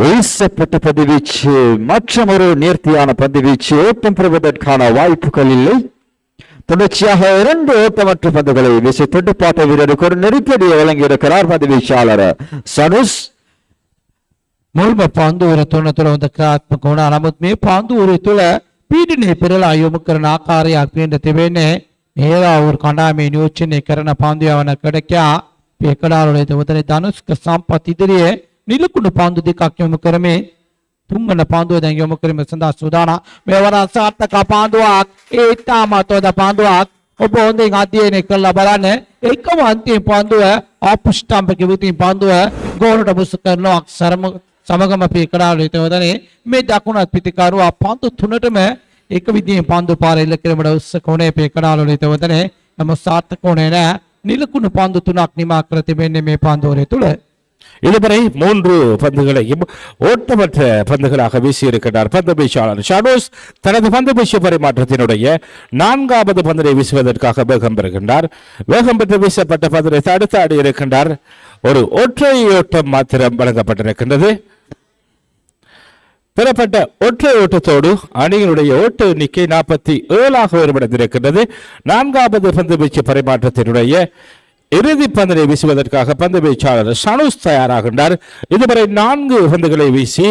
வீசப்பட்ட பந்துவீச்சு மற்றொரு நேர்த்தியான பந்துவீச்சு ஓட்டம் பெறுவதற்கான வாய்ப்புகள் இல்லை. தொடர்ச்சியாக 2 ஓட்டமற்ற பந்துகளை வீசி துடுப்பாட்ட வீரருக்கு ஒரு நெருக்கடியை வழங்கியிருக்கிறார் பந்துவீச்சாளர் சனுஸ். මුල්ම පන්දුවර තුන තුළ හොඳ ක්‍රියාත්මක වුණා. නමුත් මේ පන්දුවර තුළ පීඩනය පෙරලා යොමු කරන ආකාරයක් පේන්න තිබෙන්නේ. මේවාවුරු කණ්ඩායමේ නියෝජනය කරන පන්දු යවන කඩකියා පේකඩාලේ තවතන ධනුෂ්ක සම්පත් ඉදිරියේ නිලකුණු පන්දු දෙකක් යොමු කරමින් තුන්වන පන්දුව දැන් යොමු කිරීම සඳහා සූදානම්. මෙවර සාර්ථක පන්දුවක් ඒ තාමත් හොඳ පන්දුවක්. ඔබ හොඳින් අධ්‍යයනය කරලා බලන්න. එකම අන්තිම පන්දුව ආප් ස්ටම්ප් කිව්තින් පන්දුව ගෝලට බුස් කරනවා. සමගම පේකඩාලේ තවතන මේ දකුණත් පිටිකරුවා පන්දු තුනටම එක විදිහේ පන්දු පාර එල්ල කිරීමට උත්සාහ කොනේ පේකඩාලේ තවතන නම සාර්ථක කොනේ නෑ. නිලකුණු பந்து 3ක් නිමා කර තිබෙන්නේ මේ பந்தோரே තුල. இதுவரை 3 பந்துகளையும் ஓட்டமற்ற பந்துகளாக வீசியிருக்கிறார் பந்து வீச்சாளர் ஷாடோஸ். தனது பந்து வீச்சு பரிமாற்றத்தினுடைய 4வது பந்தினை வீசுவதற்காக வேகம் பெறுகின்றார். வேகம் பெற்று வீசப்பட்ட பந்தினை தடுத்து ஆடி இருக்கின்றார். ஒரு ஒற்றை ஓட்டம் மாத்திரம் வழங்கப்பட்டிருக்கின்றது. பெறப்பட்ட ஒற்றை ஓட்டத்தோடு அணியினுடைய ஓட்ட எண்ணிக்கை 47ஆக உயர்வடைந்திருக்கின்றது. 4வது பந்து வீச்சு பரிமாற்றத்தினுடைய இறுதி பந்தினை வீசுவதற்காக பந்து வீச்சாளர் ஷனுஸ் தயாராகின்றார். இதுவரை 4 பந்துகளை வீசி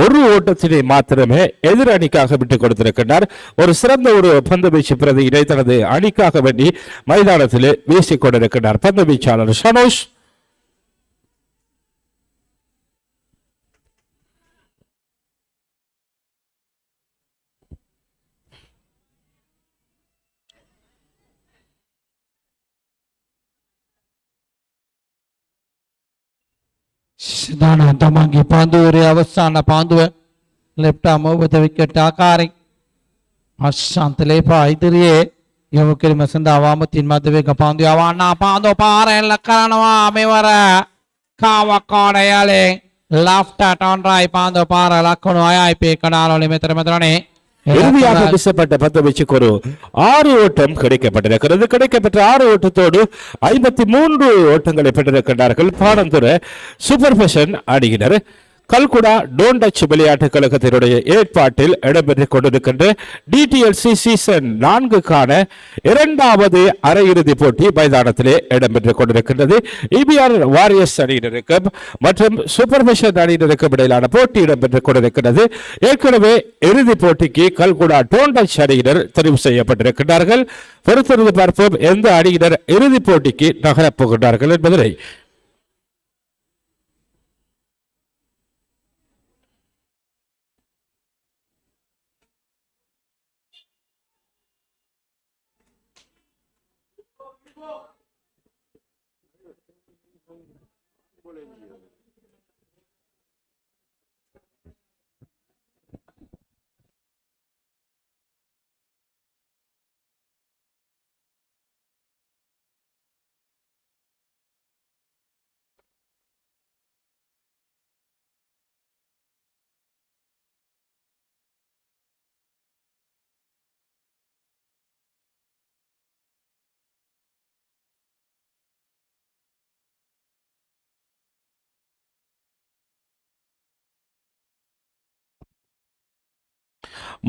ஒரு ஓட்டத்தினை மாத்திரமே எதிர் அணிக்காக விட்டுக் கொடுத்திருக்கின்றார். ஒரு சிறந்த ஒரு பந்து வீச்சு பிரதியினை தனது அணிக்காக வேண்டி மைதானத்தில் வீசிக் கொண்டிருக்கின்றார் பந்து வீச்சாளர் ஷனுஸ். සිදාන තමන්ගේ පන්දුවරේ අවසාන පන්දුව left arm over the wicket ආකාරයෙන් අශාන්ත ලේපා ඉදිරියේ යොමු කිරීම සඳහා වාමතින් මැද වේග පන්දු යවන්න පන්දු පාර එල්ල කරනවා. මෙවර කාවකෝඩයලේ left on right පන්දු පාර ලක්වනු අයයි පේකඩාලේ මෙතරනේ. இறுதியாக வீசப்பட்ட பந்து வீச்சுக்கு ஒரு 6 ஓட்டம் கிடைக்கப்பட்டிருக்கிறது. கிடைக்கப்பட்ட 6 ஓட்டத்தோடு 53 ஓட்டங்களை பெற்றிருக்கிறார்கள் பாடந்துறை சூப்பர் ஃபேஷன் அணியினர். கல்குடா டோன் டச் விளையாட்டு கழகத்தினுடைய ஏற்பாட்டில் இடம்பெற்றுக் கொண்டிருக்கின்ற டிடிஎல்சி சீசன் 4க்கான 2வது அரையிறுதி போட்டி மைதானத்திலே இடம்பெற்றுக் கொண்டிருக்கின்றது. இபிஆர் வாரியர்ஸ் அணியினருக்கும் மற்றும் சூப்பர் ஃபேஷன் அணியினருக்கும் இடையிலான போட்டி இடம்பெற்றுக் கொண்டிருக்கிறது. ஏற்கனவே இறுதி போட்டிக்கு கல்குடா டோன் டச் அணியினர் தெரிவு செய்யப்பட்டிருக்கிறார்கள். பொறுத்திருந்து பார்ப்போம் எந்த அணியினர் இறுதி போட்டிக்கு நகரப் போகின்றார்கள் என்பதனை.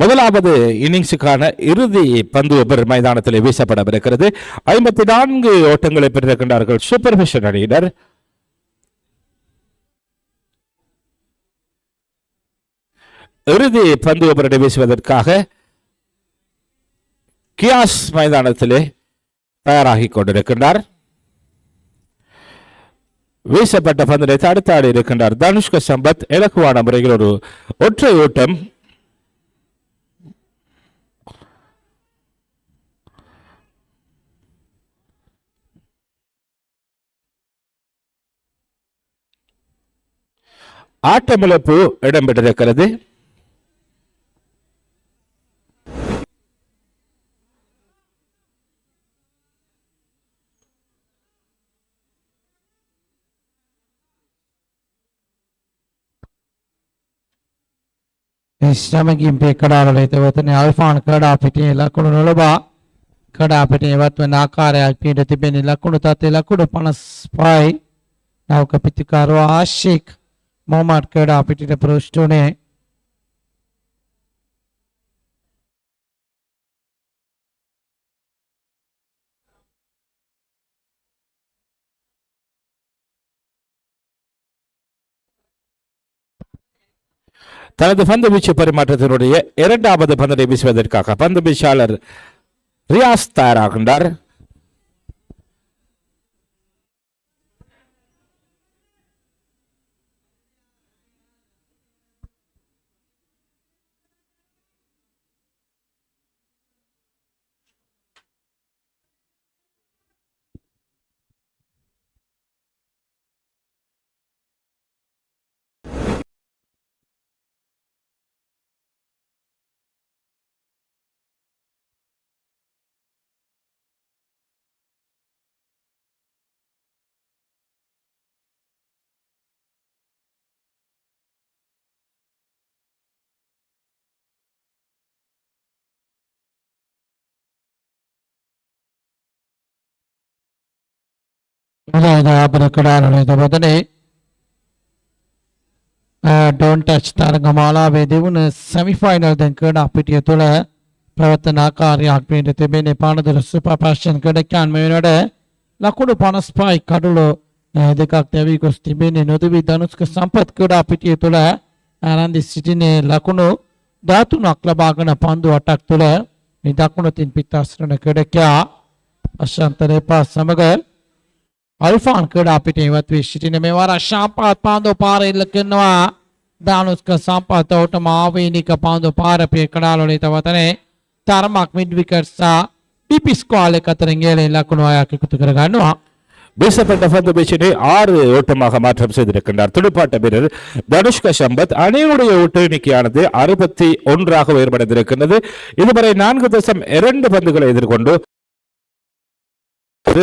முதலாவது இன்னிங்ஸுக்கான இறுதி பந்து மைதானத்தில் வீசப்படவிருக்கிறது. 54 ஓட்டங்களை பெற்றிருக்கின்றார்கள் சூப்பர் ஃபேஷன் அணியினர். இறுதி பந்து ஓவரை வீசுவதற்காக கியாஸ் மைதானத்திலே தயாராகி கொண்டிருக்கின்றார். வீசப்பட்ட பந்தினை தடுத்தாடி இருக்கின்றார் தனுஷ்க சம்பத். இலக்குவான முறையில் ஒரு ஒற்றை ஓட்டம். ஆட்டமிழப்பு இடம்பெற்றிருக்கிறது. ශ්‍රමකින් පේකඩාලේ තවතන අල්ෆාන් කඩා පිටියේ ලකුණු නොලබා කඩා පිටියේ වත්වන ආකාරයක් පිට තිබෙන ලකුණු තත්ත්වයේ ලකුණු 55යි. නවක පිටිකරුවා ආශික් මොහමඩ් කඩා පිටිට ප්‍රශ්ටුනේ தனது பந்து வீச்சு பரிமாற்றத்தினுடைய இரண்டாவது பந்தனை வீசுவதற்காக பந்து வீச்சாளர் ரியாஸ் தயாராகின்றார். වදනේ ඩොන් ටච් තරගමාලාවේ දෙවුණ සෙමිෆයිනල් දැන් ක්‍රීඩා පිටිය තුළ ප්‍රවර්තනාකාරයක් වෙන්න තිබෙන්නේ පානදුර සුපර් පැෂන් ක්‍රීඩකයන් මේ වෙනකොට ලකුණු 55යි කඩුළු දෙකක් දැවි ගොස් තිබෙන්නේ නොදවි ධනුෂ්ක සම්පත් ක්‍රීඩා පිටිය තුළ ආනන්ද සිටිනේ ලකුණු 13ක් ලබාගෙන පන්දු 8ක් තුළ මේ දකුණතින් පිටස්රණ ක්‍රීඩකයා අශාන්තරේ පාස් සමග අල්ෆාන් ක්‍රීඩා පිටේ ඉවත් වී සිටින මේ වර ශාම්පාත් පාන්දු පාර ඉල්ල කරනවා ධනුෂ්ක සම්පත් ඔටම ආවේනික පාන්දු පාර පේ කඩාලෝලේ තවතනේ තරමක් මිඩ් විකට් සහ ඩීපී ස්ක්වාල් එක අතරින් ගේලේ ලකුණු 6ක් එකතු කර ගන්නවා. வீசப்பட்ட பந்து வீச்சினை 6 ஓட்டமாக மாற்றம் செய்திருக்கின்றார் துடுப்பாட்ட வீரர் தனுஷ்க சம்பத். அணியுடைய ஓட்ட எண்ணிக்கையானது 61 உயர்வடைந்திருக்கின்றது. இதுவரை 4.2 பந்துகளை எதிர்கொண்டு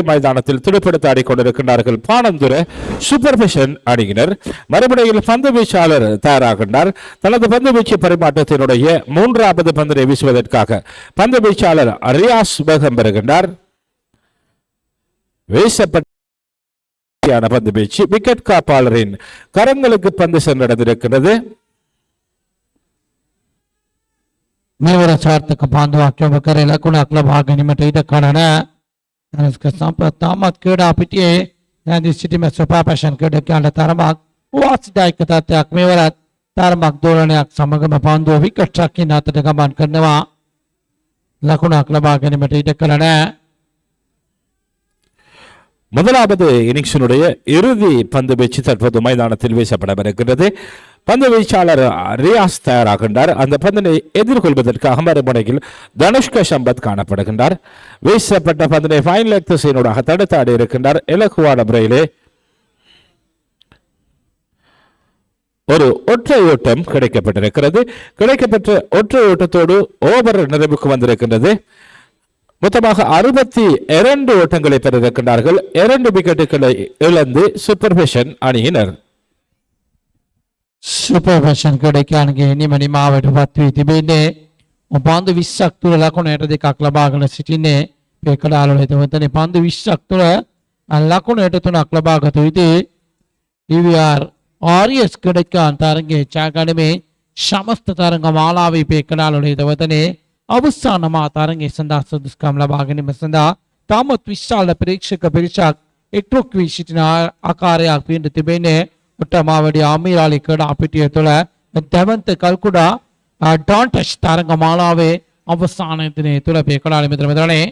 மைதானத்தில் துடுப்படுத்த ஆடிக்கொண்டிருக்கின்றார்கள் பாணந்துர சூப்பர் பேஷன் அணியினர். மறுபடியில் பந்து வீச்சாளர் தயாராகின்றார். தனது பந்து வீச்சு பரிமாற்றத்தினுடைய 3வது பந்தினை வீசுவதற்காக பந்து வீச்சாளர் ரியாஸ் பேகம் பெறுகின்றார். வீசப்பட்ட பந்து வீச்சு விக்கெட் காப்பாளரின் கரங்களுக்கு பந்து சென்றடைந்திருக்கிறது. මේවර සාර්ථක පාන්දුවක් යොමු කර ලකුණක් ලබා ගැනීමට ඉඩ කරන ධනුෂ්ක සම්පත් තාමත් ක්‍රීඩා පිටියේ නැදී සිටීම සුපර් පැෂන් ක්‍රීඩකයන්ට තරමක් වාසිදායක තත්ත්වයක් මේවරත් තරමක් දෝලනයක් සමගම පාන්දුව විකට් රකින්න අතට ගමන් කරනවා. ලකුණක් ලබා ගැනීමට ඉඩ කරන முதலாவது இன்னிங்ஸினுடைய இறுதி பந்து வீச்சு தற்போது மைதானத்தில் வீசப்படவிருக்கிறது. பந்து வீச்சாளர் ரியாஸ் தயாராகின்றார். அந்த பந்தினை எதிர்கொள்வதற்காக மறுமுனையில் தனுஷ்க சம்பத் காணப்படுகின்றார். வீசப்பட்ட பந்தினை ஃபைன் லெக் திசையினூடாக தடுத்தாடி இருக்கின்றார். இலகுவான முறையிலே ஒரு ஒற்றை ஓட்டம் கிடைக்கப்பட்டிருக்கிறது. கிடைக்கப்பட்ட ஒற்றை ஓட்டத்தோடு ஓவர் நிறைவுக்கு வந்திருக்கின்றது. மொத்தமாக 62 ஓட்டங்களை பெற்றிருக்கின்றார்கள். 2 விக்கெட்டுகளை இழந்து சூப்பர் பேஷன் அணியினர். සුපර් පැෂන් ක්‍රීඩකයන්ගේ නිම නිමාවට පත් වී තිබෙන්නේ පන්දු 20ක් තුළ ලකුණු 62ක් ලබාගෙන සිටින්නේ මේ කඩාලවල හිතවතනේ පන්දු 20ක් තුළ ලකුණු 63ක් ලබාගත යුතුයි. EVR RS ක්‍රීඩකයන් තරගයේ ජයගැනීමේ සමස්ත තරග මාලාවේ මේ කඩාලවල හිතවතනේ අවසාන මා තරගයේ සඳහා සුදුසුකම් ලබා ගැනීම සඳහා තාමත් විශාල ප්‍රේක්ෂක පිරිසක් එක්රොක් වී සිටින ආකාරයක් වෙන්න තිබෙන්නේ ඔට්ටමාවඩි ආමීරාලි ක්‍රීඩා පිටිය තුළ දැවන්ත කල්කුඩා ඩොන් ටච් තරග මාලාවේ අවසාන දිනේ තුළ මේ කඩාලි මෙතනනේ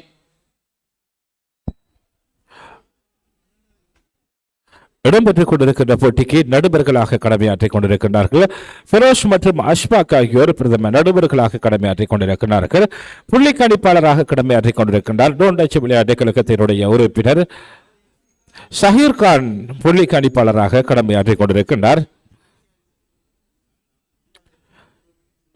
இடம்பெற்றுக் கொண்டிருக்கின்ற போட்டிக்கு நடுவர்களாக கடமையாற்றிக் கொண்டிருக்கின்றார்கள். ஃபெரோஷ் மற்றும் அஷ்பாக் ஆகியோர் பிரதம நடுவர்களாக கடமையாற்றிக் கொண்டிருக்கிறார்கள். புள்ளி கணிப்பாளராக கடமையாற்றிக் கொண்டிருக்கின்றார் டோன் டச் விளையாட்டு கழகத்தினுடைய உறுப்பினர் ஷஹீர் கான் புள்ளி கணிப்பாளராக கடமையாற்றிக் கொண்டிருக்கின்றார்.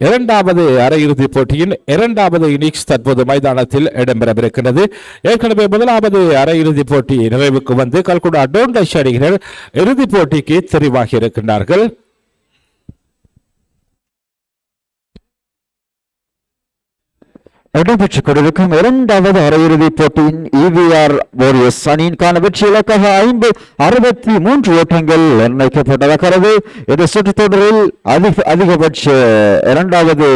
இரண்டாவது அரையிறுதிப் போட்டியின் 2வது இன்னிங்ஸ் தற்போது மைதானத்தில் இடம்பெறவிருக்கிறது. ஏற்கனவே முதலாவது அரையிறுதிப் போட்டி நிறைவுக்கு வந்து கல்குடா டோன் டச் அணியினர் இறுதிப் போட்டிக்கு தெரிவாகி இருக்கின்றார்கள். இடம்பெற்றுக் கொண்டிருக்கும் இரண்டாவது அரையிறுதிப் போட்டியின் EVR வாரியர்ஸ் அணியின்கான வெற்றி இலக்காக 63 ஓட்டங்கள் நிர்ணயிக்கப்பட்டிருக்கிறது. இந்த சுற்றுத் தொடரில் அதிகபட்ச இரண்டாவது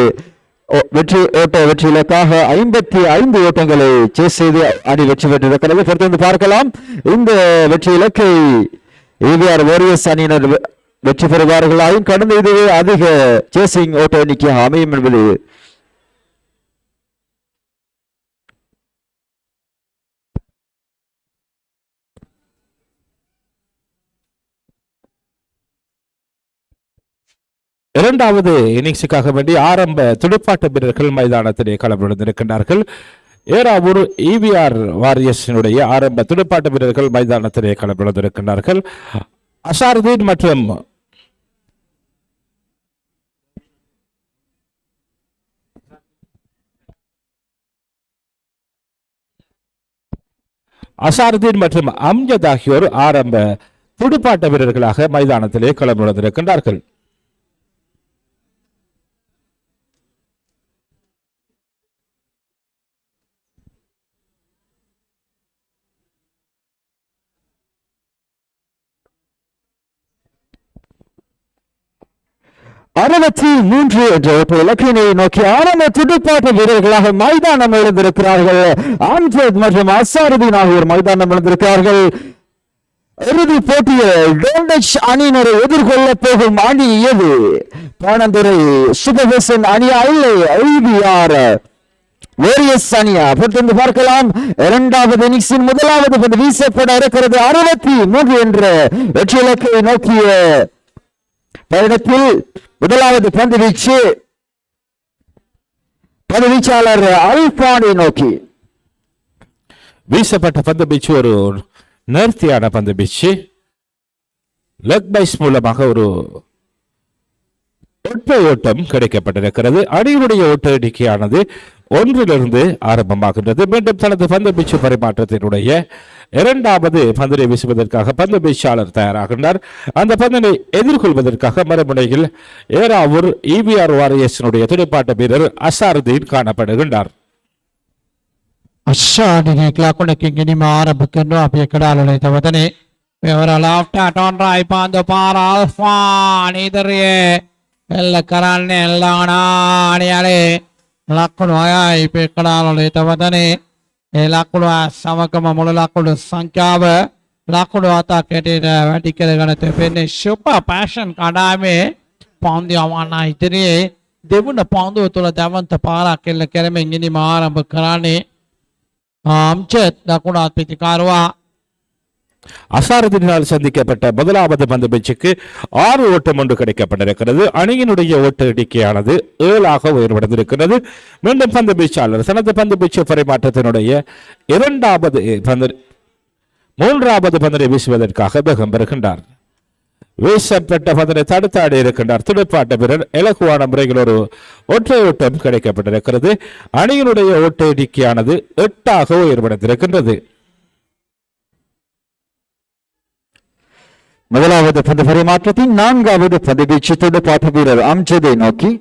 வெற்றி இலக்காக 55 ஓட்டங்களை சேஸ் செய்து அணி வெற்றி பெற்றிருக்கிறது. பொறுத்து பார்க்கலாம் இந்த வெற்றி இலக்கை EVR வாரியர்ஸ் அணியினர் வெற்றி பெறுவார்களாயும் கடந்த இதுவே அதிக சேசிங் ஓட்ட எண்ணிக்கையாக அமையும் என்பது இரண்டாவது இன்னிங்ஸுக்காக வேண்டி ஆரம்ப துடுப்பாட்ட வீரர்கள் மைதானத்திலே களமிழந்திருக்கின்றார்கள். ஏறாவூர் EVR வாரியர்ஸினுடைய ஆரம்ப துடுப்பாட்ட வீரர்கள் மைதானத்திலே களமிழந்திருக்கின்றார்கள். அசாருதீன் மற்றும் அம்ஜத் ஆகியோர் ஆரம்ப துடுப்பாட்ட வீரர்களாக மைதானத்திலே களமிழந்திருக்கின்றார்கள். மூன்று என்ற ஒரு இலக்கினை நோக்கி ஆரம்ப துடுப்பாட்ட வீரர்களாக மைதானம் எழுந்திருக்கிறார்கள். அம்ஜத் மற்றும் அசாருதீன் ஆகியோர் மைதானம் எழுந்திருக்கிறார்கள். இறுதி போட்டியில் டோண்டச் அணியினரை எதிர்கொள்ள போகும் அணி எது? பாணந்துறை சூப்பர்பேஷன் அணியா இல்லை EVR வாரியர்ஸ் அணியா? பொறுத்து பார்க்கலாம். இரண்டாவது இன்னிங்ஸின் முதலாவது பந்து வீசப்பட இருக்கிறது. 63 என்ற வெற்றி இலக்கை நோக்கிய பயணத்தில் முதலாவது பந்து வீச்சு பந்து வீச்சாளர் அல்பானை நோக்கி வீசப்பட்ட பந்து வீச்சு ஒரு நேர்த்தியான பந்து வீச்சு. லெக் பைஸ் மூலமாக ஒரு ஒற்றை ஓட்டம் கிடைக்கப்பட்டிருக்கிறது. அணியினுடைய ஓட்ட எண்ணிக்கையானது 1 ஆரம்பமாகின்றது. மீண்டும் தனது பந்து வீச்சு பரிமாற்றத்தினுடைய இரண்டாவது பந்தினை வீசுவதற்காக பந்து வீச்சாளர் தயாராகின்றார். அந்த பந்தினை எதிர்கொள்வதற்காக மறுமுனையில் ஏறாவூர் EVR வாரியர்ஸினுடைய துடுப்பாட்ட வீரர் அசாருதீன் காணப்படுகின்றார். අශ්ෂානිනේ ලකුණකින් ගෙනීම ආරම්භ කරනවා අපි එකඩාලනේ තවතනේ මෙවර ලැෆ්ට් ටොන්රයි පාන්දු පාර අල්ෆාන් ඉදිරියේ එල්ල කරන්නේ එල්ලානානියලේ ලකුණු 6යි එකඩාලනේ තවතනේ ඒ ලකුණු සමගම මුළු ලකුණු සංඛ්‍යාව ලකුණු 7ක් ඇටේට වැඩි කරගෙන තිබෙන්නේ සුපර් පැෂන් කණ්ඩායමේ පන්දු යවන්න ඉදිරියේ දෙවන පන්දුව තුළ දවන්ත පාරක් එල්ල කරමින් ගෙනීම ආරම්භ කරන්නේ அம்ஜத் லக்குணாத் பிதிகார்வா. அசாருதீனால் சந்திக்கப்பட்ட முதலாவது பந்து வீச்சுக்கு 6 ஓட்டம் ஒன்று கிடைக்கப்பட்டிருக்கிறது. அணியினுடைய ஓட்ட எண்ணிக்கையானது 7 உயர்வடைந்திருக்கிறது. மீண்டும் பந்து வீச்சாளர் தனது பந்து வீச்சு பரிமாற்றத்தினுடைய மூன்றாவது பந்தினை வீசுவதற்காக வேகம் பெறுகின்றார். வீசப்பட்ட பந்தினை தடுத்தாடி இருக்கின்றார் துடுப்பாட்ட வீரர். இலகுவான முறையில் ஒரு ஒற்றை ஓட்டம் கிடைக்கப்பட்டிருக்கிறது. அணியினுடைய ஓட்ட எண்ணிக்கையானது 8 உயர்வடைந்திருக்கின்றது. முதலாவது பந்து பரிமாற்றத்தின் 4வது பந்து வீச்சு துடுப்பாட்ட வீரர் அம்ஜதை நோக்கி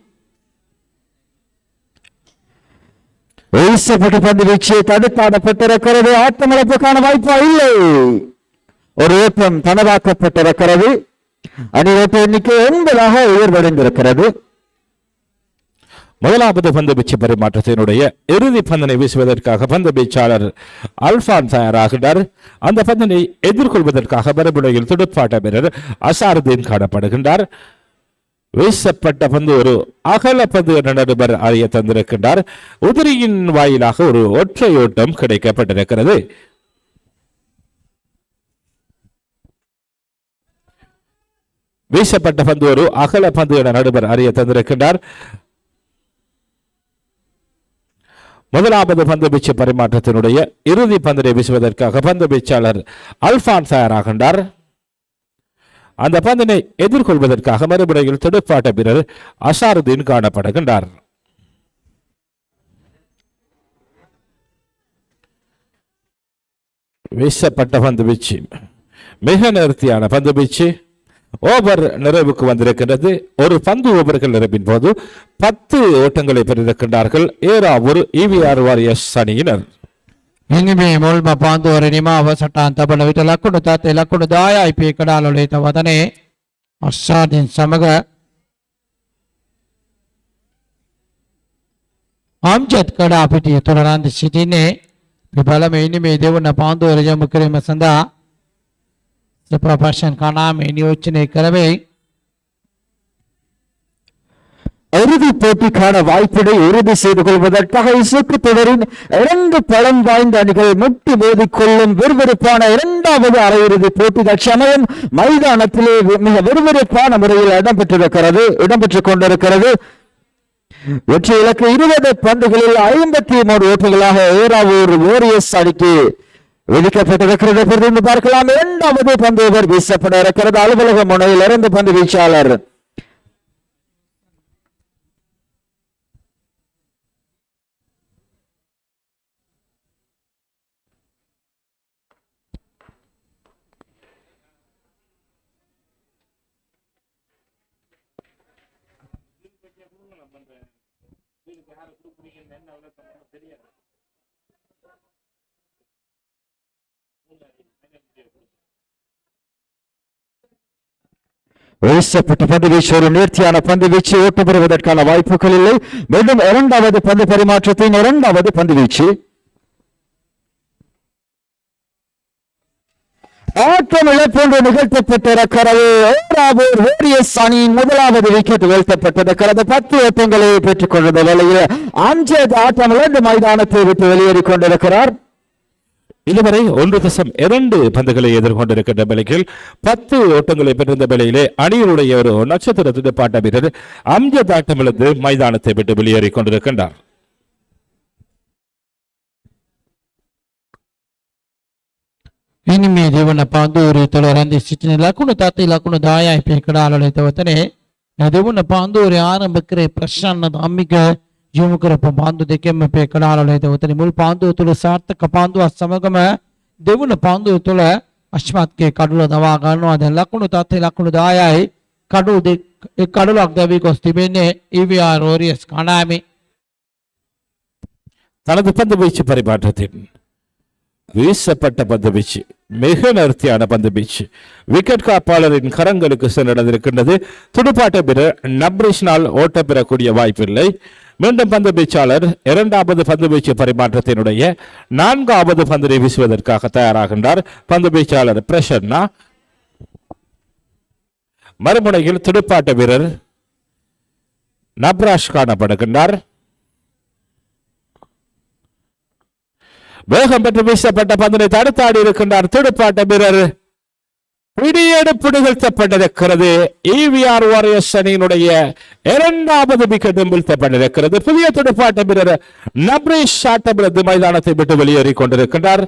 வீசப்பட்ட பந்து வீச்சு தடுத்தாடப்பட்டிருக்கிறது. ஆட்டமிழப்புக்கான வாய்ப்பா இல்லை. ஒரு ஓட்டம் தனதாக்கப்பட்டிருக்கிறது. அணி ஓட்ட எண்ணிக்கை 9 உயர்வடைந்திருக்கிறது. முதலாவது பந்து வீச்சு பரிமாற்றத்தினுடைய இறுதி பந்தினை வீசுவதற்காக பந்து வீச்சாளர் அல்பான் தயாராகின்றார். அந்த பந்தினை எதிர்கொள்வதற்காக மறுமுனையில் துடுப்பாட்ட வீரர் அசாருதீன் காணப்படுகின்றார். வீசப்பட்ட பந்து ஒரு அகல பந்து என்ற நடுவர் அறிய தந்திருக்கின்றார். உதிரியின் வாயிலாக ஒரு ஒற்றை ஓட்டம் கிடைக்கப்பட்டிருக்கிறது. வீசப்பட்ட பந்து ஒரு அகல பந்து என நடுவர் அறிய தந்திருக்கின்றார். முதலாவது பந்து வீச்சு பரிமாற்றத்தினுடைய இறுதி பந்தினை வீசுவதற்காக பந்து வீச்சாளர் அல்பான் தயாராகின்றார். அந்த பந்தினை எதிர்கொள்வதற்காக மறுமுறையில் துடுப்பாட்ட வீரர் அசாருதீன் காணப்படுகின்றார். வீசப்பட்ட பந்து வீச்சு மிக நேர்த்தியான பந்து வீச்சு ஓவர் நிறைவுக்கு வந்திருக்கின்றது. ஒரு பந்து ஓவர்கள் நிறைவின் போது 10 ஓட்டங்களை பெற்றிருக்கின்றார்கள் ஏறாவூர் EVR வாரியர்ஸ் அணியினர். ඉනිමේ මුල්ම පාන්දුවර නිමාව සටහන් තබන විට ලකුණු තත්ත්වය ලකුණු 10යි පේ කඩාලොලේත වදනේ අස්සාදින් සමග අම්ජත් කඩා පිටිය තුල රන්දි සිටින්නේ. බලම ඉනිමේ දෙවන පාන්දුවර යොමු කිරීම සඳහා සුපර්පෂන් කණාමේ නියෝජනය කරවේ. இறுதி போட்டிக்கான வாய்ப்பினை உறுதி செய்து கொள்வதற்காக இசுக்கு தொடரின் 2 பலம் வாய்ந்த அணிகள் முட்டி மோதிக்கொள்ளும் விறுவிறுப்பான 2வது அரையிறுதி போட்டி தற்சமயம் மைதானத்திலே மிக விறுவிறுப்பான முறையில் இடம்பெற்றுக் கொண்டிருக்கிறது. வெற்றி இலக்கு 20 பந்துகளில் 53 ஓட்டங்களாக ஏறாவூர் வாரியர்ஸ் அணிக்கு விதிக்கப்பட்டிருக்கிறது. பார்க்கலாம், 2வது பந்து ஓவர் வீசப்பட இருக்கிறது. அலுவலக முனையில் இருந்து பந்து வீச்சாளர் வீசப்பட்ட பந்து வீச்சு ஒரு நேர்த்தியான பந்து வீச்சு ஓட்டம் பெறுவதற்கான வாய்ப்புகள் இல்லை. மீண்டும் 2வது பந்து பரிமாற்றத்தின் 2வது பந்து வீச்சு ஆட்டம் இழப்பொன்று நிகழ்த்தப்பட்டிருக்கிறது. ஏறாவூர் வாரியர்ஸ் அணியின் 1வது விக்கெட் வீழ்த்தப்பட்டிருக்கிறது. 10 ஓட்டங்களை பெற்றுக் கொண்ட வேளையில் அம்ஜத் ஆட்டம் இழந்து மைதானத்தை விட்டு வெளியேறிக் கொண்டிருக்கிறார். இதுவரை 1.2 பந்துகளை எதிர்கொண்டிருக்கின்ற வேளையில் 10 ஓட்டங்களை பெற்றிருந்த வேளையிலே அணியினுடைய ஒரு நட்சத்திர துடுப்பாட்ட வீரர் அம்ஜத் ஆட்டமிழந்து மைதானத்தை விட்டு வெளியேறிக் கொண்டிருக்கின்றார். ඉනිමේ දෙවන පාන්දුවරේ තුල රන්දි සිටින ලකුණු තත්ත්වය ලකුණු 10යි පේ කඩාලොලේත වදනේ දෙවන පාන්දුවරේ ආරම්භ කරේ ප්‍රශන්න ධම්මික යොමු කරපු පාන්දු දෙකෙන්ම පේ කඩාලොලේත වදනේ මුල් පාන්දුව තුල සාර්ථක පාන්දුවක් සමගම දෙවන පාන්දුව තුල අශ්මත්ගේ කඩුල දවා ගන්නවා. දැන් ලකුණු තත්ත්වය ලකුණු 10යි කඩුලක් දැවි ගොස් තිබෙන්නේ EVR வாரியர்ஸ் කණාමේ. தனது பந்து வீச்சு பரிமாற்றத்தின் வீசப்பட்ட பந்து வீச்சு மிக நேர்த்தியான பந்து வீச்சு விக்கெட் காப்பாளரின் கரங்களுக்கு சென்றடைந்திருக்கின்றது. துடுப்பாட்ட வீரர் நப்ரிஷ்னால் ஓட்ட பெறக்கூடிய வாய்ப்பில்லை. மீண்டும் பந்து வீச்சாளர் 2வது பந்து வீச்சு பரிமாற்றத்தினுடைய 4வது பந்தினை வீசுவதற்காக தயாராகின்றார். பந்து வீச்சாளர் பிரசன்னா. மறுமுனையில் துடுப்பாட்ட வீரர் நப்ராஷ் காணப்படுகின்றார். வேகம் பெற்று வீசப்பட்ட பந்தினை தடுத்தாடி இருக்கின்றார் துடுப்பாட்ட வீரர். பிடியெடுப்பு நிகழ்த்தப்பட்டிருக்கிறது. EVR வாரியர்ஸ் அணியினுடைய 2வது விக்கெட்டும் வீழ்த்தப்பட்டிருக்கிறது. புதிய துடுப்பாட்ட வீரர் நப்ரீஷ் ஆட்டமிழந்து மைதானத்தை விட்டு வெளியேறிக் கொண்டிருக்கின்றார்.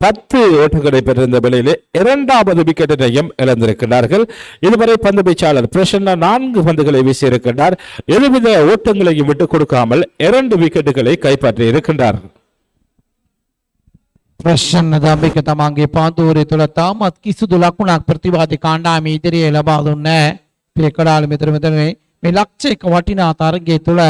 10 ஓட்டங்களை பெற்றிருந்த வேளையிலே 2வது விக்கெட்டினையும் இழந்திருக்கிறார்கள். இதுவரை பந்து வீச்சாளர் பிரசன்னா 4 பந்துகளை வீசியிருக்கின்றார். எதுவித ஓட்டங்களையும் விட்டுக் கொடுக்காமல் 2 விக்கெட்டுகளை கைப்பற்றி இருக்கின்றார். ප්‍රශ්න දම්බික තමන්ගේ පාන්දුවරේ තුල තාමත් කිසිදු ලකුණක් ප්‍රතිවාදී කාණ්ඩායම ඉදිරියේ ලබා දුන්නේ නැහැ. පේකඩාල මෙතන මේ ලක්ෂයක වටිනා තරගය තුල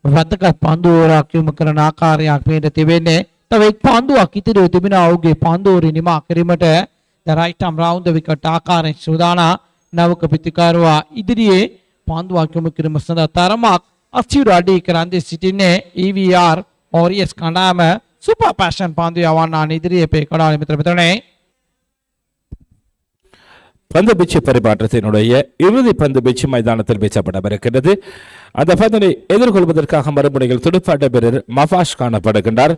වැදගත් පාන්දුවරක් යොමු කරන ආකාරයක් මේක තිබෙන්නේ. තව එක් පාන්දුවක් ඉදිරියේ තිබෙන ඔහුගේ පාන්දුවරේ නිමා කිරීමට the right arm round the wicket ආකාරයෙන් සූදානම් නවක පිටිකාරවා ඉදිරියේ පාන්දුවක් යොමු කිරීම සඳහා තරමක් අසිරු අඩි කරන්නේ සිටින්නේ EVR வாரியர்ஸ் කණ්ඩායම சூப்பர் பேஷன் பாந்து යවන්න ඉදිරියේ පේ කඩාලි මෙතනේ பந்து வீச்சு பரிமாற்றத்தினுடைய இறுதி பந்து வீச்சு மைதானத்தில் வீசப்படவிருக்கிறது. அந்த பந்தினை எதிர்கொள்வதற்காக மறுமுனையில் துடுப்பாட்ட வீரர் மஃபாஷ் காணப்படுகின்றார்.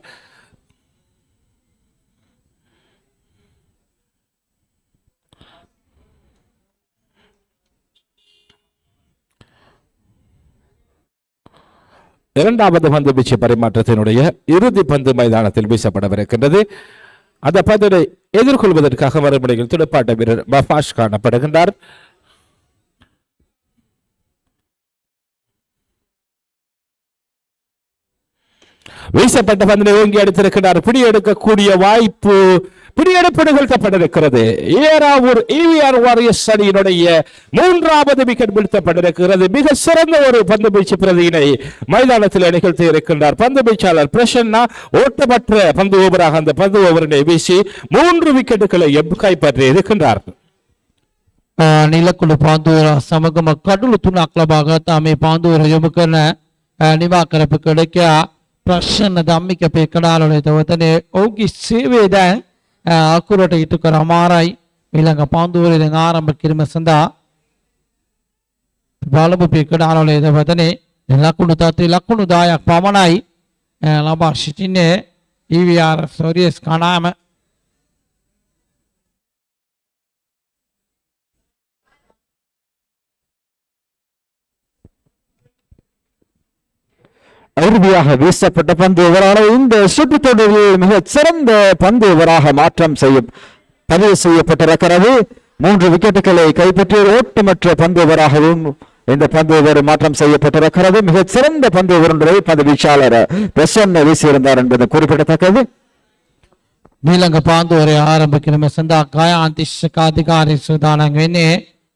இரண்டாவது பந்து வீச்சு பரிமாற்றத்தினுடைய இறுதி பந்து மைதானத்தில் வீசப்படவிருக்கின்றது. அந்த பந்தினை எதிர்கொள்வதற்காக மறுமுனையில் துடுப்பாட்ட வீரர் மஃபாஷ் காணப்படுகின்றார். வீசப்பட்ட பந்தினை ஓங்கி அடித்திருக்கிறார். பிடி எடுக்கக்கூடிய வாய்ப்பு பிடியெடுப்பு நிகழ்த்தப்பட்டிருக்கிறது. ஏறாவூர் EVR வாரியர்ஸ் அணியினுடைய 3வது விக்கெட் வீழ்த்தப்பட்டிருக்கிறது. மிக சிறந்த ஒரு பந்து வீச்சு பிரதியினை மைதானத்தில் நிகழ்த்தி இருக்கின்றார் பந்து வீச்சாளர் பிரசன்னா. ஓட்டமற்ற பந்து ஓவராக அந்த பந்து ஓவரினை வீசி 3 விக்கெட்டுகளை கைப்பற்றி இருக்கின்றார். නිලකුණු පාන්දුවර සමගම කඩුළු 3ක් ලබා ගත්තා. මේ පාන්දුවර යොමු කරන නිවා කරපු කඩකයා ප්‍රශ්න ධම්මික පේකඩාලේ තවතනේ ඔහුගේ සේවය දැන් අකුරට ඉටු කර අමාරයි. ඊළඟ පාන්දුවරේ දැන් ආරම්භ කිරීම සඳහා බලමු පේකඩාලේ තවතනේ ලකුණු තත්ත්වය ලකුණු 10ක් පමණයි ලබා සිටින්නේ EVR සෝරියස් කණාම. இறுதியாக வீசப்பட்ட பந்து ஓவரான இந்த சுற்றுத் தொடரில் மிகச் சிறந்த பந்து ஓவராக மாற்றம் பதிவு செய்யப்பட்டிருக்கிறது. 3 விக்கெட்டுகளை கைப்பற்றிய ஓட்டமற்ற பந்து ஓவராகவும் இந்த பந்து ஓவர் மாற்றம் செய்யப்பட்டிருக்கிறது. மிகச் சிறந்த பந்து ஓவர் ஒன்றை பந்து வீச்சாளர் பிரசன்ன வீசியிருந்தார் என்பது குறிப்பிடத்தக்கது. ඊළඟ පාන්දුවරේ ආරම්භ කිරීම සඳහා ගයාන්තිශ්ක අධිකාරී සූදානම් වෙන්නේ.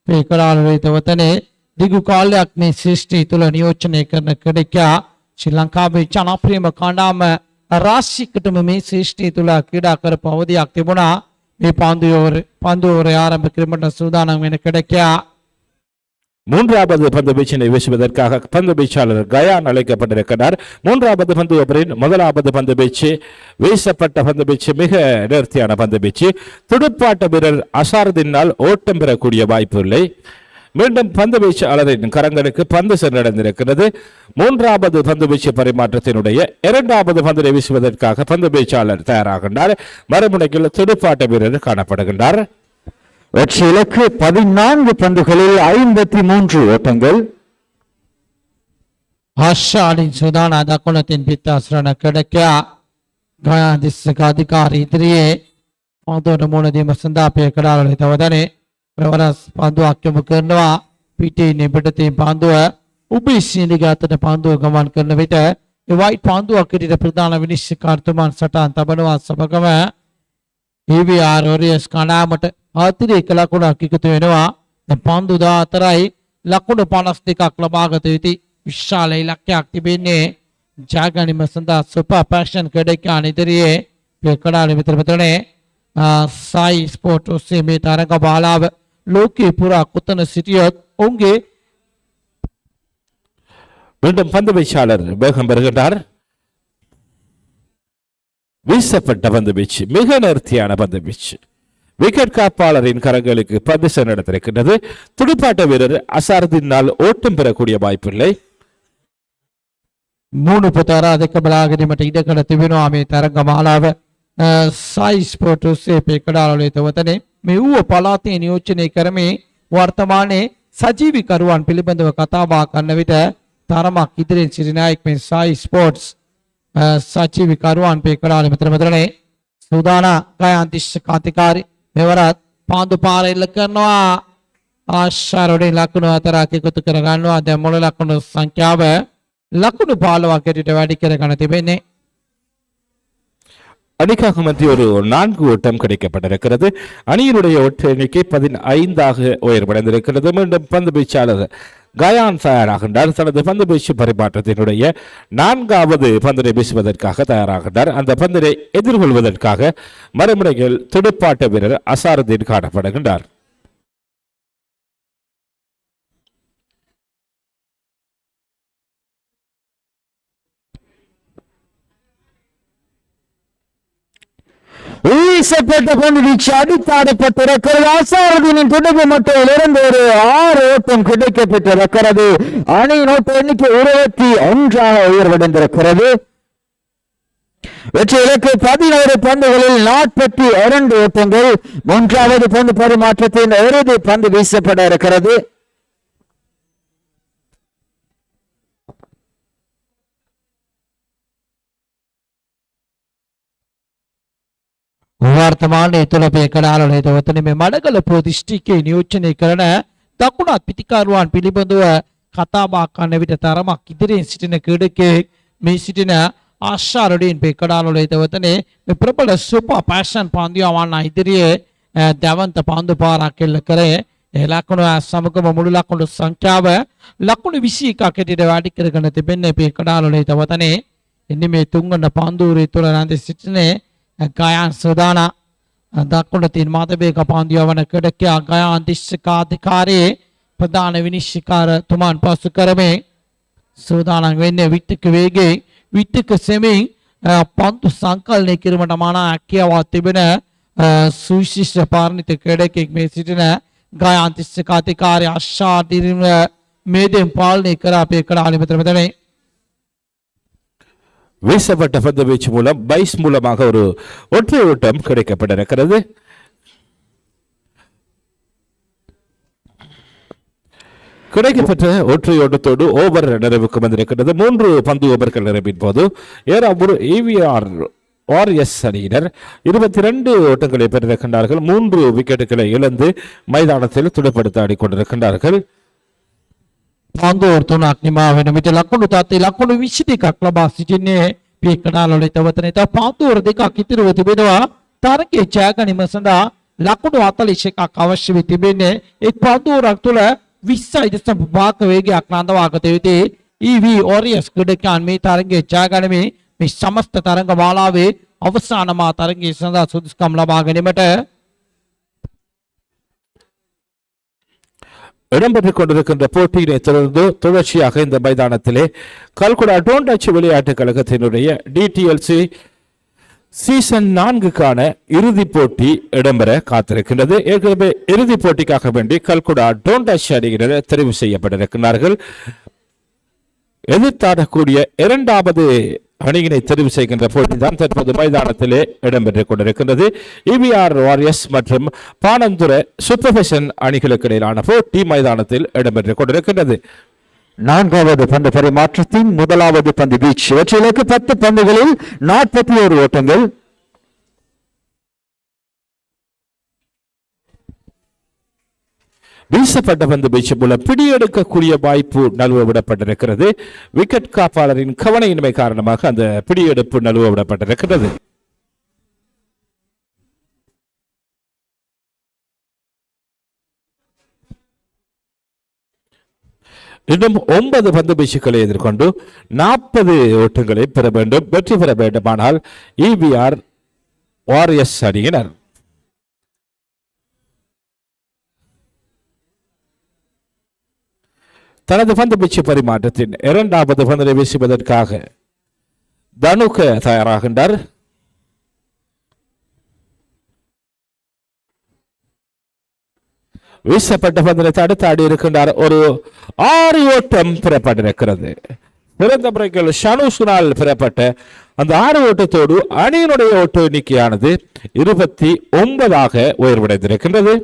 පේකඩාලේ තවතනේ දිගු කාලයක් මේ ශ්‍රේෂ්ඨය තුළ නියෝජනය කරන ක්‍රීඩකයා ශ්‍රී ලංකාවේ ජනප්‍රියම කණ්ඩායම රාශියකටම මේ ශ්‍රේෂ්ඨය තුළ ක්‍රීඩා කරපු අවධියක් තිබුණා. මේ පාන්දුවරේ ආරම්භ කිරීමට සූදානම් වෙන ක්‍රීඩකයා 3வது பந்து வீச்சினை வீசுவதற்காக பந்து வீச்சாளர் கயான் அழைக்கப்பட்டிருக்கிறார். 3வது பந்து ஓவரின் 1வது பந்து வீச்சு வீசப்பட்ட பந்து வீச்சு மிக நேர்த்தியான பந்து வீச்சு. துடுப்பாட்ட வீரர் அசாருதீனால் ஓட்டம் பெறக்கூடிய வாய்ப்பு இல்லை. மீண்டும் பந்து வீச்சாளரின் கரங்களுக்கு பந்து சென்றடைந்திருக்கிறது. 3வது பந்து வீச்சு பரிமாற்றத்தினுடைய 2வது பந்தினை வீசுவதற்காக பந்து வீச்சாளர் தயாராகின்றார். மறுமுனையில் துடுப்பாட்ட வீரர் காணப்படுகின்றார். வெற்றி இலக்கு 14 பந்துகளில் 53 ஓட்டங்கள். ආශාලින් සූදානම් දකුණතින් පිටාසරණ ක්‍රීඩකයා ගයාන්තිශ්ක අධිකාරී ඉදිරියේ පාන්දුවට මුහුණ දීම සඳහා පේකඩාලේ තවතනේ ප්‍රවරස් පාන්දුවක් යොමු කරනවා. පිටේ නිබිටතේ පාන්දුව උබේ සීනිගතට පාන්දුව ගමන් කරන විට ඒ වයිට් පාන්දුවක් පිටිට ප්‍රධාන විනිශ්චයකාරතුමන් සටහන් තබනවා. සමගම EVR වොරියර්ස් කණ්ඩායමට අතිරේක ලකුණක් එකතු වෙනවා. දැන් පාන්දු 14යි ලකුණු 52ක් ලබාගත යුතුයි. විශාල ඉලක්කයක් තිබෙන්නේ ජයගැනීම සඳහා සුපර් පැෂන් ක්‍රීඩකයන් ඉදිරියේ පේකඩාලේ විතරනේ සයි ස්පෝර්ට් ඔස්සේ මේ තරඟ බාලාව ලෝකේ පුරා කොතන සිටියොත් ඔවුන්ගේ மீண்டும் பந்து வீச்சாளர் வேகம் பெறுகின்றார். வீசப்பட்ட பந்து வீச்சு மிக நேர்த்தியான பந்து வீச்சு. விக்கெட் காப்பாளரின் கரங்களுக்கு பந்து சென்றடைந்திருக்கின்றது. துடுப்பாட்ட வீரர் அசாருதீனால் ஓட்டம் பெறக்கூடிய வாய்ப்பில்லை. 3 පුතාරා දෙක බලා ගැනීමට ඉඩකඩ තිබෙනවා මේ තරඟ මාලාව. සයි ස්පෝර්ට් ඔස්සේ පේකඩාලේ තවතනේ මේ ඌව පළාතේ නියෝජනය කරමේ වර්තමානයේ සජීවීකරුවන් පිළිබඳව කතා බහ කරන විට තරමක් ඉදිරියෙන් සිටින අයෙක් මේ සයි ස්පෝර්ට්ස් සජීවීකරුවන් පේකඩාලේ මෙතනනේ සූදානම් ගයාන්තිශ්ක අධිකාරී මෙවරත් පාන්දු පාර එල්ල කරනවා. ආශාරෝඩේ ලකුණු 4ක් එකතු කර ගන්නවා. දැන් මොළ ලකුණු සංඛ්‍යාව ලකුණු 15ක් ඇටියට වැඩි කරගෙන තිබෙන්නේ. அணிக்காக மத்திய ஒரு 4 ஓட்டம் கிடைக்கப்பட்டிருக்கிறது. அணியினுடைய ஒற்றை எண்ணிக்கை 15ஆக உயர்வடைந்திருக்கிறது. மீண்டும் பந்து வீச்சாளர் கயான் தயாராகின்றார். தனது பந்து வீச்சு பரிமாற்றத்தினுடைய 4வது பந்தினை வீசுவதற்காக தயாராகின்றார். அந்த பந்தினை எதிர்கொள்வதற்காக மறுமுறையில் துடுப்பாட்ட வீரர் அசாருதீன் காணப்படுகின்றார். வீசப்பட்ட பந்து வீச்சு அடித்தாடப்பட்டிருக்கிறது. அசாருதீனின் தொடர்பு மட்டையிலிருந்து ஒரு 6 ஓட்டம் கிடைக்கப்பட்டிருக்கிறது. அணியின் ஓட்ட எண்ணிக்கை 21ஆக உயர்வடைந்திருக்கிறது. வெற்றி இலக்கு 11 பந்துகளில் 42 ஓட்டங்கள். 3வது பந்து பரிமாற்றத்தின் இறுதி பந்து வீசப்பட இருக்கிறது. වර්තමානයේ තුල පේකඩාලේ තවතනේ මේ මඩකල ප්‍රතිෂ්ඨිකේ නියෝජනය කරන දකුණත් පිටිකරුවන් පිළිබඳව කතා බහ කරන විට තරමක් ඉදිරියෙන් සිටින ක්‍රීඩකයෙක් මේ සිටින ආශාරඩින් පෙකඩාලොලේ තවතනේ මේ ප්‍රබල සුපර් පැෂන් පන්දියවන්න ඉදිරියේ දැවන්ත පන්දු පාරක් එල්ල කරේ ඒ ලකුණු සමගම මුළු ලකුණු සංඛ්‍යාව ලකුණු 21ක් ඇටියට වැඩි කරගෙන තිබෙන්නේ පෙකඩාලොලේ තවතනේ ඉන්නේ මේ තුන්වන පන්දුරේ තුල නැන්ද සිටිනේ ගයාන් සදානා දක්වන තින් මාතබේක පන්දියවන කඩකියා ගයාන් දිශකාධිකාරී ප්‍රධාන විනිශ්චයකාර තුමන් පසු කරමේ සූදානම් වෙන්නේ විටක වේගයෙන් විටක සෙමින් පන්දු සංකලනය කිරීමට මානා හැකියාවක් තිබෙන සුවිශේෂ පාරණිත ක්‍රීඩකෙක් මේ සිටින ගයාන් දිශකාධිකාරී අශාදිරිම මේදෙන් පාලනය කර අපේ කඩාලි මෙතන வீசப்பட்ட பந்து வீச்சு மூலம் பைஸ் மூலமாக ஒரு ஒற்றை ஓட்டம் கிடைக்கப்பட்டிருக்கிறது. கிடைக்கப்பட்ட ஒற்றை ஓட்டத்தோடு ஓவர் நிறைவுக்கு வந்திருக்கிறது. 3 பந்து ஓவர்கள் நிறைவின் போது ஏறாவூர் ஏவிஆர் வாரியர்ஸ் அணியினர் 22 ஓட்டங்களை பெற்றிருக்கின்றார்கள். 3 விக்கெட்டுகளை இழந்து மைதானத்தில் துடுப்படுத்த ஆடிக்கொண்டிருக்கின்றார்கள். පන්දුවර තුනක් නිමා වෙන විට ලකුණු තත්ත්වයේ ලකුණු 22ක් ලබා සිටින්නේ පීකඩාලොලේ තවතන. තව පන්දුවර දෙකක් ඉතිරිව තිබෙනවා. තරගයේ ජය ගැනීම සඳහා ලකුණු 41ක් අවශ්‍ය වී තිබෙන්නේ. එක් පන්දුවරක් තුළ 20.5 වේගයක් නඳවා ගත යුතුයි. EV Warriors ක්‍රීඩකයන් මේ තරගයේ ජය ගැනීමේ මේ සමස්ත තරග මාලාවේ අවසාන මා තරගයේ සඳහා සුදුසුකම් ලබා ගැනීමට இடம்பெற்றுக் கொண்டிருக்கின்ற போட்டியினை தொடர்ந்து தொடர்ச்சியாக இந்த மைதானத்திலே கல்குடா டோன்ட் டச் விளையாட்டுக் கழகத்தினுடைய டிடிஎல்சி சீசன் 4க்கான இறுதிப் போட்டி இடம்பெற காத்திருக்கின்றது. ஏற்கனவே இறுதிப் போட்டிக்காக வேண்டி கல்குடா டோன்ட் டச் அணியினர் தெரிவு செய்யப்பட்டிருக்கிறார்கள். எதிர்த்தாடக்கூடிய இரண்டாவது அணியினை தெரிவு செய்கின்ற போட்டி தான் தற்போது மைதானத்திலே இடம்பெற்றுக் கொண்டிருக்கின்றது. இவிஆர் வாரியர்ஸ் மற்றும் பாணந்துறை சூப்பர்ஃபேஷன் அணிகளுக்கு இடையிலான போட்டி மைதானத்தில் இடம்பெற்றுக் கொண்டிருக்கின்றது. 4வது பந்து பரிமாற்றத்தின் முதலாவது பந்து வீச்சு. இவற்றிற்கு 10 பந்துகளில் 41 ஓட்டங்கள். வீசப்பட்ட பந்து வீச்சு மூலம் பிடியெடுக்கக்கூடிய வாய்ப்பு நழுவ விடப்பட்டிருக்கிறது. விக்கெட் காப்பாளரின் கவனையின்மை காரணமாக அந்த பிடியெடுப்பு நழுவ விடப்பட்டிருக்கிறது. இன்னும் 9 பந்து வீச்சுக்களை எதிர்கொண்டு 40 ஓட்டங்களை பெற வேண்டும். வெற்றி பெற வேண்டுமானால் இவிஆர் வாரியர்ஸ் அணியினர் தனது பந்து வீச்சு பரிமாற்றத்தின் இரண்டாவது பந்தினை வீசுவதற்காக தனுக தயாராகின்றார். வீசப்பட்ட பந்தினை தடுத்து ஆடி இருக்கின்றார். ஒரு 6 ஓட்டம் பெறப்பட்டிருக்கிறது. சிறந்த முறைகள் ஷனுசுனால் பெறப்பட்ட அந்த 6 ஓட்டத்தோடு அணியினுடைய ஓட்ட எண்ணிக்கையானது 29 உயர்வடைந்திருக்கின்றது.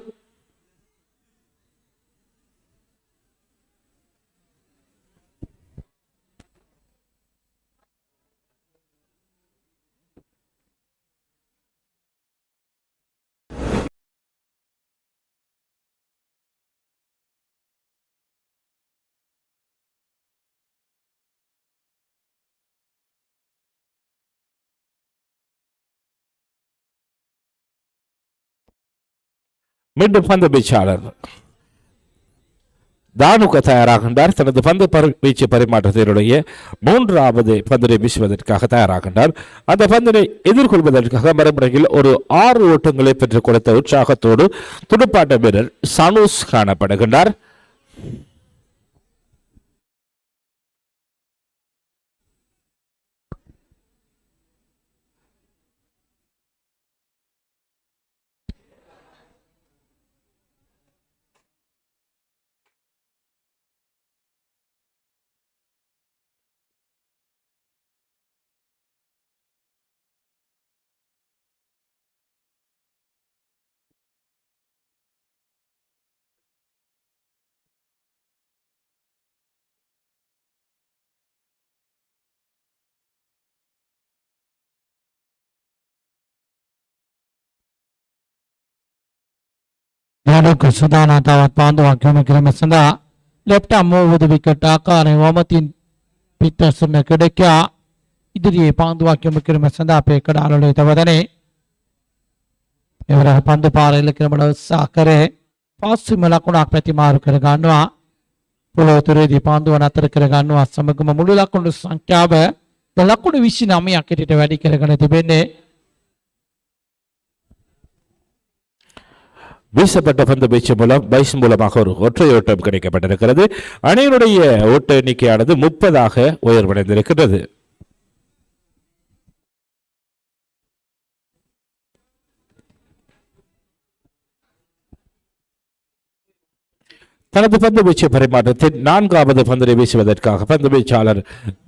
மீண்டும் பந்து வீச்சாளர் தானுக தயாராகின்றார். தனது பந்து வீச்சு பரிமாற்றத்தினுடைய 3வது பந்தினை வீசுவதற்காக தயாராகின்றார். அந்த பந்தினை எதிர்கொள்வதற்காக மறுமுறையில் ஒரு 6 ஓட்டங்களை பெற்றுக் கொடுத்த உற்சாகத்தோடு துடுப்பாட்ட வீரர் சனூஸ் காணப்படுகின்றார். යාළුවෝ සුදානා තවත් පාන්දුවක් යොමු කිරීම සඳහා ලෙෆ්ට් ආම් 9வது විකට් ආකාරයෙන් වමතින් පිටසුන කඩකියා ඉදිරියේ පාන්දුවක් යොමු කිරීම සඳහා පේකඩාලුවේ තවදනේ එවර පන්දු පාරෙල්ල කිරීමට උත්සාහ කරේ පස්සිම ලකුණක් ප්‍රතිමාරු කර ගන්නවා පොළොතුරේදී පාන්දුව නතර කර ගන්නවා සමගම මුළු ලකුණු සංඛ්‍යාව ලකුණු 29ක් හැටියට වැඩි කරගෙන තිබෙන්නේ வீசப்பட்ட பந்து வீச்சு மூலம் பைஸ் மூலமாக ஒரு ஒற்றை ஓட்டம் கிடைக்கப்பட்டிருக்கிறது. அணியினுடைய ஓட்ட எண்ணிக்கையானது 30ஆக உயர்வடைந்திருக்கிறது. தனது பந்து வீச்சு பரிமாற்றத்தில் 4வது பந்தினை வீசுவதற்காக பந்து வீச்சாளர்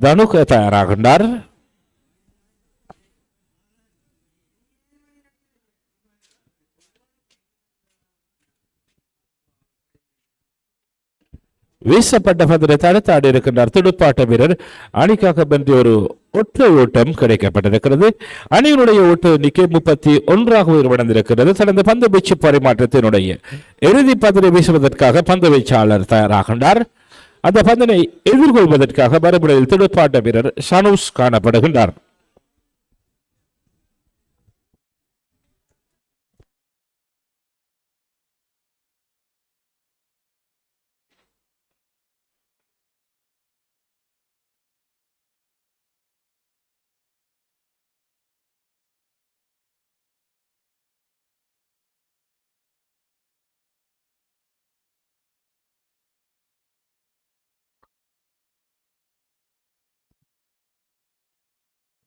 தனுக தயாராகின்றார். வீசப்பட்ட பந்தினை தடுத்தாடி இருக்கின்றார் துடுப்பாட்ட வீரர். அணிக்காக வென்று ஒரு ஒற்றை ஓட்டம் கிடைக்கப்பட்டிருக்கிறது. அணியினுடைய ஓட்ட எண்ணிக்கை 31ஆக உயர்வடைந்திருக்கிறது. தனது பந்து வீச்சு பரிமாற்றத்தினுடைய இறுதி பந்தினை வீசுவதற்காக பந்து வீச்சாளர் தயாராகின்றார். அந்த பந்தினை எதிர்கொள்வதற்காக மறுமுனையில் துடுப்பாட்ட வீரர் ஷனூஸ் காணப்படுகின்றார்.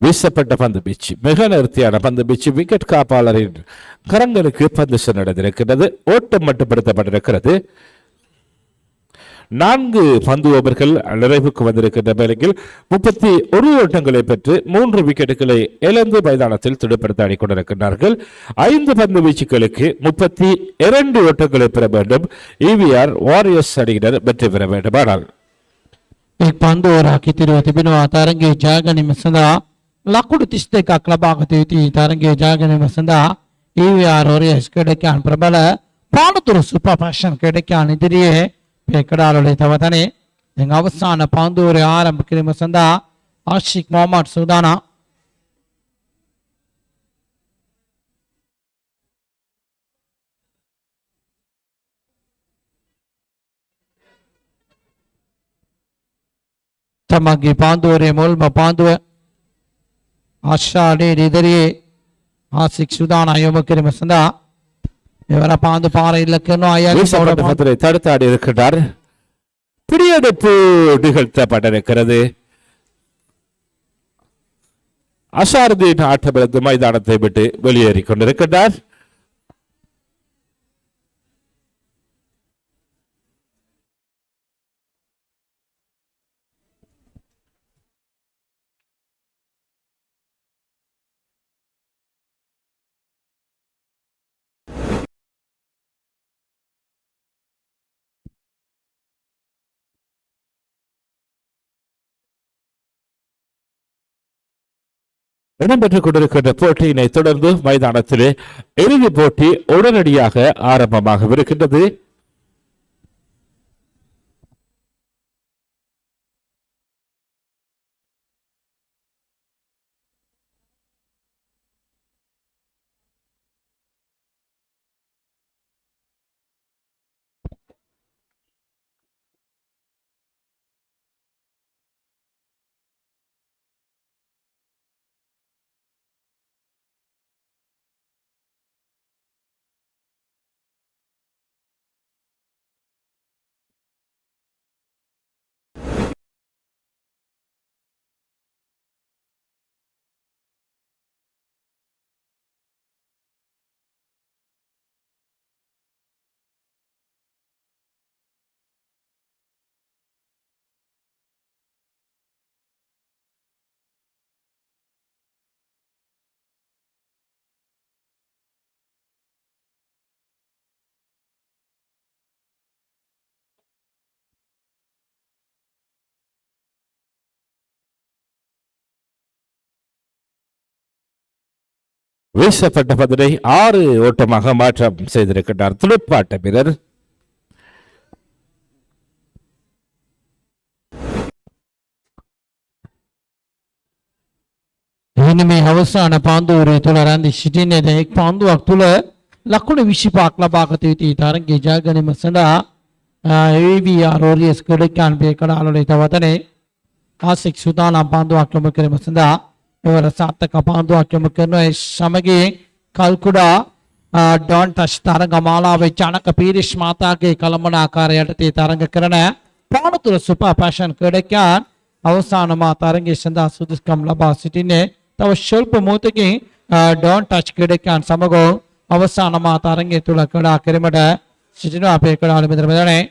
வீசப்பட்ட பந்து வீச்சு மிக நேர்த்தியான பந்து வீச்சு விக்கெட் காப்பாளரின் கரங்களுக்கு பந்து சென்றடைந்திருக்கிறது. ஓட்டம் மட்டுப்படுத்தப்பட்டிருக்கிறது. 4 பந்து ஓவர்கள் நிறைவுக்கு வந்திருக்கின்ற வேளையில் 31 ஓட்டங்களை பெற்று 3 விக்கெட்டுகளை இழந்து மைதானத்தில் துடுப்படுத்த ஆடிக்கொண்டிருக்கிறார்கள். 5 பந்து வீச்சுகளுக்கு 32 ஓட்டங்களை பெற வேண்டும். EVR வாரியர்ஸ் அணியினர் வெற்றி பெற வேண்டுமானால் එක් පන්දුවරක් ඉතිරිව තිබෙනවා තරගයේ ජය ගැනීම සඳහා ලකුණු 32ක් ලබා ගත යුතුයි. තරගයේ ජය ගැනීම සඳහා EVR Warriors ක්‍රීඩකයන් ප්‍රබල පානතුරු සුපර් ෆැෂන් ක්‍රීඩකයන් ඉදිරියේ පේකඩාලුවේ තවතනේ දැන් අවසාන පන්දුවරේ ආරම්භ කිරීම සඳහා ආශික් මොහමඩ් සූදානම්. තමගේ පාන්දුවරේ මුල්ම පාන්දුව ආශාඩේ ඉදිරියේ ආශික් සූදානම් යොමු කිරීම සඳහා එවර පාන්දු පාර ඉල්ල කරනවා வீசப்பட்ட பந்தினை தடுத்தாடி இருக்கிறார். பிடியெடுப்பு நிகழ்த்தப்பட்டிருக்கிறது. அசாருதீன் ஆட்டமிழந்து மைதானத்தை விட்டு வெளியேறிக் கொண்டிருக்கிறார். இடம்பெற்றுக் கொண்டிருக்கின்ற போட்டியினை தொடர்ந்து மைதானத்திலே இறுதி போட்டி உடனடியாக ஆரம்பமாகவிருக்கின்றது. வீசப்பட்ட பந்தினை 6 ஓட்டமாக மாற்றம் செய்திருக்கிறார் துடுப்பாட்ட வீரர். මෙන්න මේ අවසාන පාන්දුවේ තුල රැඳී සිටින්නේ දැන් එක් පාන්දුවක් තුල ලකුණු 25ක් ලබාගත යුතුයි තරගයේ ජය ගැනීම සඳහා AVR Warriors ක්‍රීඩකයන් බේකඩාලේ තවතනේ ආසික් සුදානම් පාන්දුවක් යොමු කිරීම සඳහා මෙවර සාර්ථක පාන්දුවක් යොමු කරන ඒ සමගින් කල්කුඩා ඩොන් ටච් තරගමාලාවේ ජනක පීරිස් මාතාගේ කළමනාකාරය යටතේ තරග කරන පානතුර සුපර් පැෂන් ක්‍රීඩකයන් අවසාන මා තරගයේ සඳහා සුදුසුකම් ලබා සිටින්නේ තව ශිල්ප මොහොතකින් ඩොන් ටච් ක්‍රීඩකයන් සමග අවසාන මා තරගයේ තුල ක්‍රීඩා කිරීමට සිටින අපේ ක්‍රීඩාලු මිත්‍ර මෙතනේ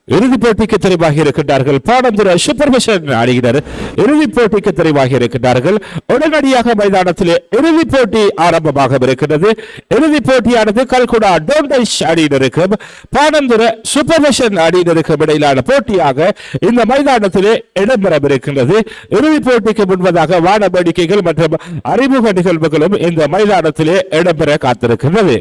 இறுதிப் போட்டிக்கு தெரிவாகி இருக்கின்றார்கள் பாடந்துர சூப்பர் விஷன் அணியினர் இறுதிப் போட்டிக்கு தெரிவாகி இருக்கின்றார்கள் உடனடியாக மைதானத்திலே இறுதிப் போட்டி ஆரம்பமாக இருக்கிறது இறுதிப் போட்டியானது கல்குடா டோன்டைஷ் அணியினருக்கும் பாடந்துர சூப்பர் விஷன் அணியினருக்கும் இடையிலான போட்டியாக இந்த மைதானத்திலே இடம்பெறவிருக்கின்றது இறுதிப் போட்டிக்கு முன்பதாக வான வேடிக்கைகள் மற்றும் அறிமுக நிகழ்வுகளும் இந்த மைதானத்திலே இடம்பெற காத்திருக்கின்றது